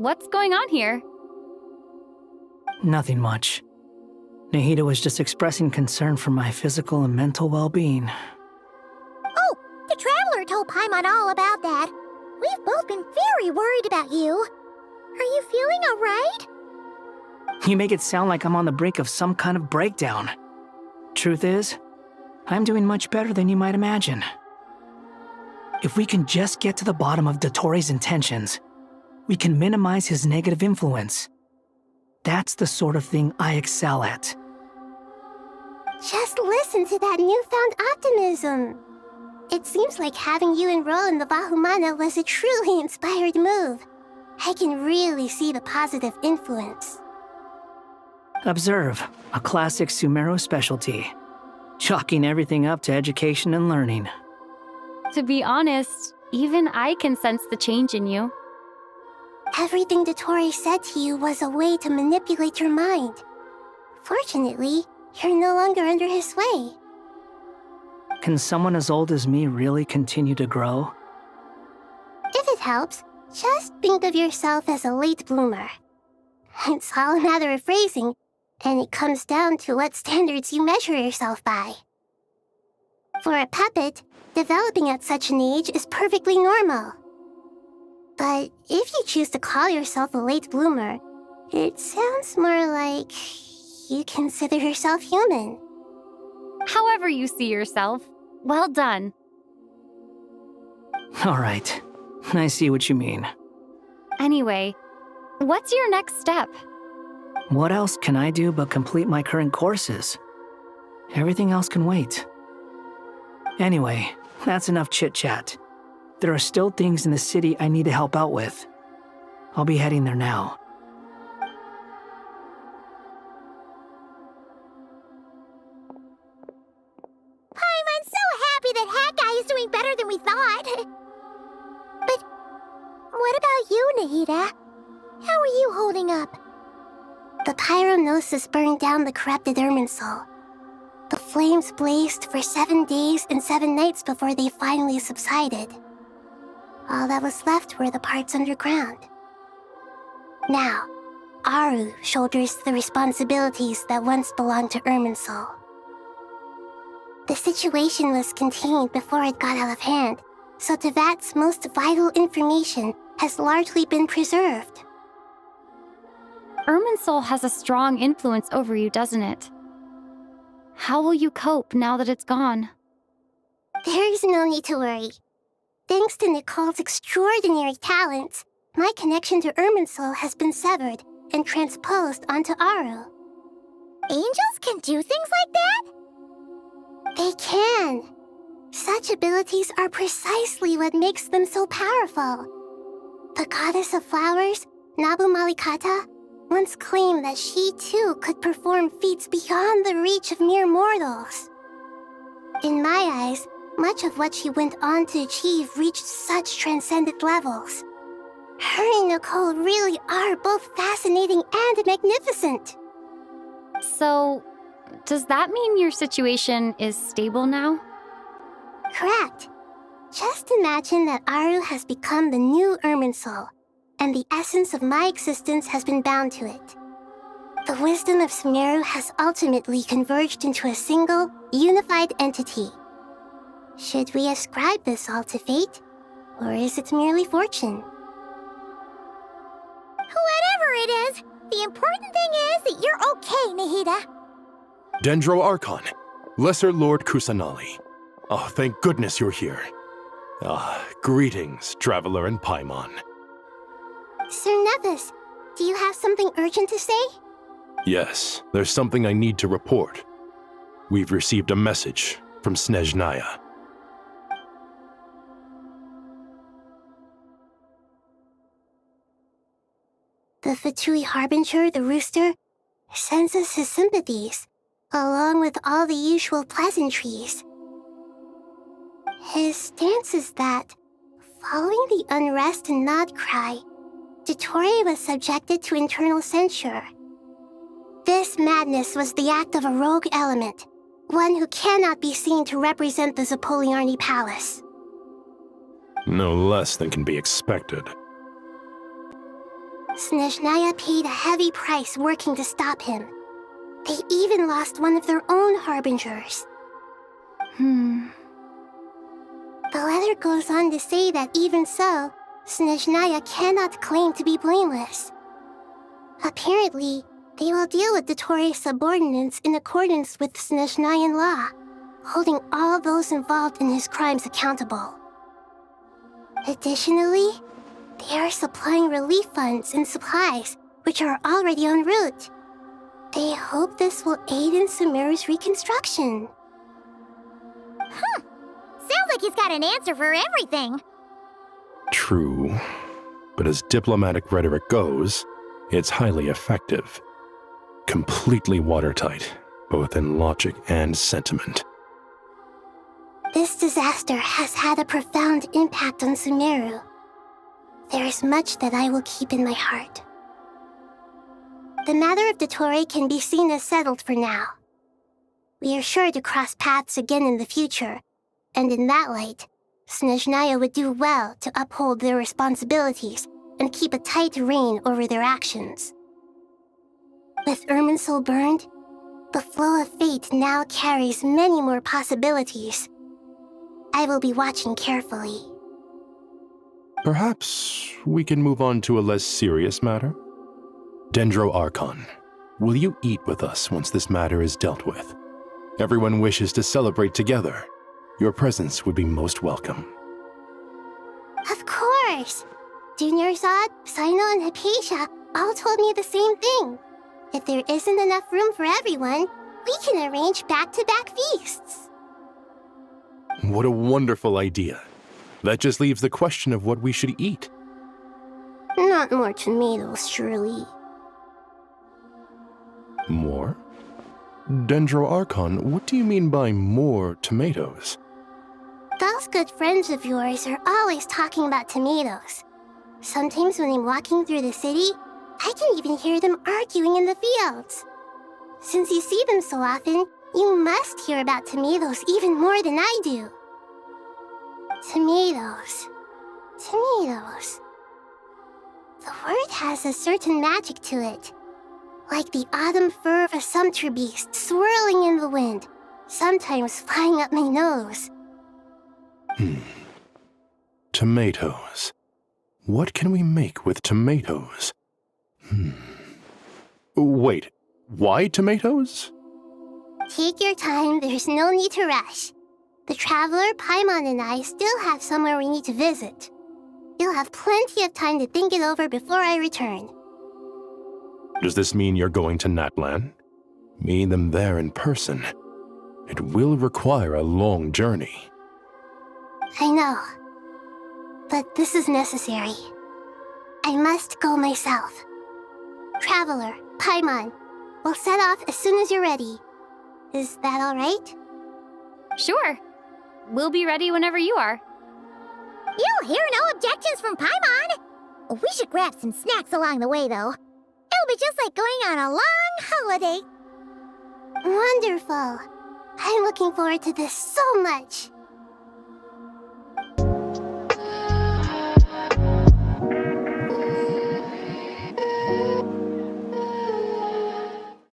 what's going on here? Nothing much. Nahida was just expressing concern for my physical and mental well-being. Oh, the Traveler told Paimon all about that. We've both been very worried about you. Are you feeling alright? You make it sound like I'm on the brink of some kind of breakdown. Truth is, I'm doing much better than you might imagine. If we can just get to the bottom of Dottore's intentions, we can minimize his negative influence. That's the sort of thing I excel at. Just listen to that newfound optimism. It seems like having you enroll in the Bahumana was a truly inspired move. I can really see the positive influence. Observe, a classic Sumeru specialty. Chalking everything up to education and learning. To be honest, even I can sense the change in you. Everything Dottore said to you was a way to manipulate your mind. Fortunately, you're no longer under his sway. Can someone as old as me really continue to grow? If it helps, just think of yourself as a late bloomer. It's all a matter of phrasing, and it comes down to what standards you measure yourself by. For a puppet, developing at such an age is perfectly normal. But if you choose to call yourself a late bloomer, it sounds more like you consider yourself human. However you see yourself, well done. All right, I see what you mean. Anyway, what's your next step? What else can I do but complete my current courses? Everything else can wait. Anyway, that's enough chit-chat. There are still things in the city I need to help out with. I'll be heading there now. I'm so happy that Hat Guy is doing better than we thought. But what about you, Nahida? How are you holding up? The pyronosis burned down the corrupted Irminsul. The flames blazed for 7 days and 7 nights before they finally subsided. All that was left were the parts underground. Now, Aru shoulders the responsibilities that once belonged to Irminsul. The situation was contained before it got out of hand, so Tevat's most vital information has largely been preserved. Irminsul has a strong influence over you, doesn't it? How will you cope now that it's gone? There is no need to worry. Thanks to Nicole's extraordinary talents, my connection to Irminsul has been severed and transposed onto Aru. Angels can do things like that? They can. Such abilities are precisely what makes them so powerful. The goddess of flowers, Nabu Malikata, once claimed that she too could perform feats beyond the reach of mere mortals. In my eyes, much of what she went on to achieve reached such transcendent levels. Her and Nicole really are both fascinating and magnificent. So, does that mean your situation is stable now? Correct. Just imagine that Aru has become the new Irminsul, and the essence of my existence has been bound to it. The wisdom of Sumeru has ultimately converged into a single, unified entity. Should we ascribe this all to fate, or is it merely fortune? Whatever it is, the important thing is that you're okay, Nahida. Dendro Archon, Lesser Lord Kusanali. Oh, thank goodness you're here. Greetings, Traveler and Paimon. Sir Nepis, do you have something urgent to say? Yes, there's something I need to report. We've received a message from Snezhnaya. The Fatui Harbinger, the rooster, sends us his sympathies, along with all the usual pleasantries. His stance is that, following the unrest and Nod cry, Dottore was subjected to internal censure. This madness was the act of a rogue element, one who cannot be seen to represent the Zapoliarni Palace. No less than can be expected. Snezhnaya paid a heavy price working to stop him. They even lost one of their own harbingers. The letter goes on to say that even so, Snezhnaya cannot claim to be blameless. Apparently, they will deal with Dottore's subordinates in accordance with Snezhnayan law, holding all those involved in his crimes accountable. Additionally, they are supplying relief funds and supplies, which are already en route. They hope this will aid in Sumeru's reconstruction. Sounds like he's got an answer for everything. True. But as diplomatic rhetoric goes, it's highly effective. Completely watertight, both in logic and sentiment. This disaster has had a profound impact on Sumeru. There is much that I will keep in my heart. The matter of Dottore can be seen as settled for now. We are sure to cross paths again in the future, and in that light, Snezhnaya would do well to uphold their responsibilities and keep a tight rein over their actions. With Irminsul burned, the flow of fate now carries many more possibilities. I will be watching carefully. Perhaps we can move on to a less serious matter? Dendro Archon, will you eat with us once this matter is dealt with? Everyone wishes to celebrate together. Your presence would be most welcome. Of course! Junior Zod, Sino, and Hypatia all told me the same thing. If there isn't enough room for everyone, we can arrange back-to-back feasts. What a wonderful idea. That just leaves the question of what we should eat. Not more tomatoes, surely. More? Dendro Archon, what do you mean by more tomatoes? Those good friends of yours are always talking about tomatoes. Sometimes when I'm walking through the city, I can even hear them arguing in the fields. Since you see them so often, you must hear about tomatoes even more than I do. Tomatoes. Tomatoes. The word has a certain magic to it. Like the autumn fur of a sumpter beast swirling in the wind, sometimes flying up my nose. Tomatoes. What can we make with tomatoes? Wait, why tomatoes? Take your time, there's no need to rush. The traveler, Paimon, and I still have somewhere we need to visit. You'll have plenty of time to think it over before I return. Does this mean you're going to Natlan? Meet them there in person. It will require a long journey. I know. But this is necessary. I must go myself. Traveler, Paimon, we'll set off as soon as you're ready. Is that all right? Sure. We'll be ready whenever you are. You'll hear no objections from Paimon. We should grab some snacks along the way, though. It'll be just like going on a long holiday. Wonderful. I'm looking forward to this so much.